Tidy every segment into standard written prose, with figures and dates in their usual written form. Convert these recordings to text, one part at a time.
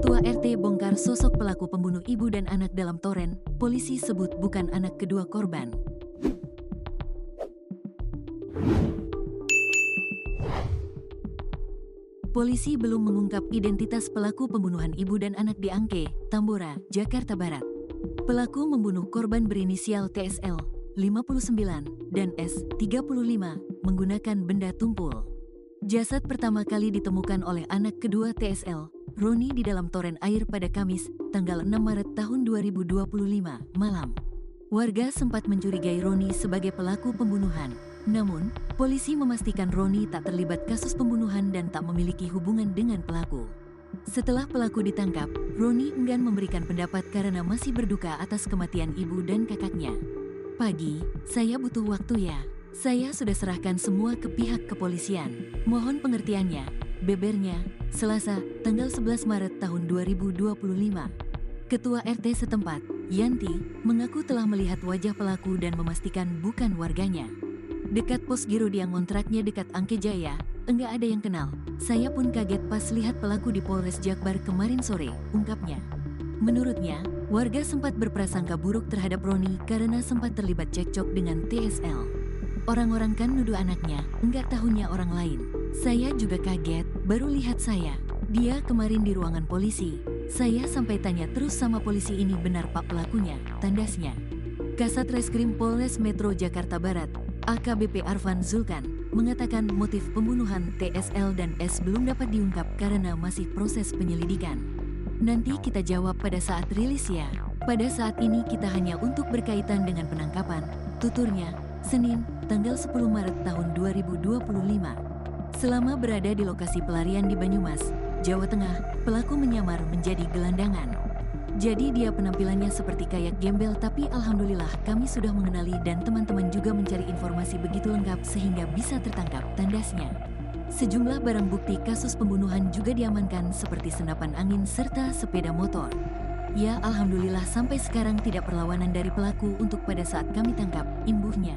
Ketua RT bongkar sosok pelaku pembunuh ibu dan anak dalam toren, polisi sebut bukan anak kedua korban. Polisi belum mengungkap identitas pelaku pembunuhan ibu dan anak di Angke, Tambora, Jakarta Barat. Pelaku membunuh korban berinisial TSL, 59, dan S, 35, menggunakan benda tumpul. Jasad pertama kali ditemukan oleh anak kedua TSL, Roni di dalam toren air pada Kamis, tanggal 6 Maret tahun 2025, malam. Warga sempat mencurigai Roni sebagai pelaku pembunuhan. Namun, polisi memastikan Roni tak terlibat kasus pembunuhan dan tak memiliki hubungan dengan pelaku. Setelah pelaku ditangkap, Roni enggan memberikan pendapat karena masih berduka atas kematian ibu dan kakaknya. "Pagi, saya butuh waktu ya. Saya sudah serahkan semua ke pihak kepolisian. Mohon pengertiannya," bebernya, Selasa, tanggal 11 Maret tahun 2025. Ketua RT setempat, Yanti, mengaku telah melihat wajah pelaku dan memastikan bukan warganya. "Dekat pos Giro yang kontraknya dekat Angke Jaya, enggak ada yang kenal. Saya pun kaget pas lihat pelaku di Polres Jakbar kemarin sore," ungkapnya. Menurutnya, warga sempat berprasangka buruk terhadap Roni karena sempat terlibat cekcok dengan TSL. "Orang-orang kan nuduh anaknya, enggak tahunya orang lain. Saya juga kaget, baru lihat saya. Dia kemarin di ruangan polisi. Saya sampai tanya terus sama polisi ini benar pak pelakunya," tandasnya. Kasat Reskrim Polres Metro Jakarta Barat, AKBP Arfan Zulkan, mengatakan motif pembunuhan TSL dan S belum dapat diungkap karena masih proses penyelidikan. "Nanti kita jawab pada saat rilis ya. Pada saat ini kita hanya untuk berkaitan dengan penangkapan," tuturnya, Senin, tanggal 10 Maret tahun 2025. Selama berada di lokasi pelarian di Banyumas, Jawa Tengah, pelaku menyamar menjadi gelandangan. "Jadi dia penampilannya seperti kayak gembel tapi alhamdulillah kami sudah mengenali dan teman-teman juga mencari informasi begitu lengkap sehingga bisa tertangkap," tandasnya. Sejumlah barang bukti kasus pembunuhan juga diamankan seperti senapan angin serta sepeda motor. "Ya alhamdulillah sampai sekarang tidak perlawanan dari pelaku untuk pada saat kami tangkap," imbuhnya.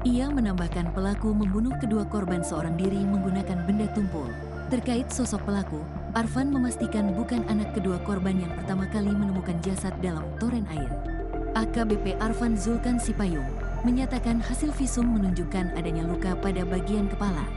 Ia menambahkan pelaku membunuh kedua korban seorang diri menggunakan benda tumpul. Terkait sosok pelaku, Arfan memastikan bukan anak kedua korban yang pertama kali menemukan jasad dalam toren air. AKBP Arfan Zulkan Sipayung menyatakan hasil visum menunjukkan adanya luka pada bagian kepala.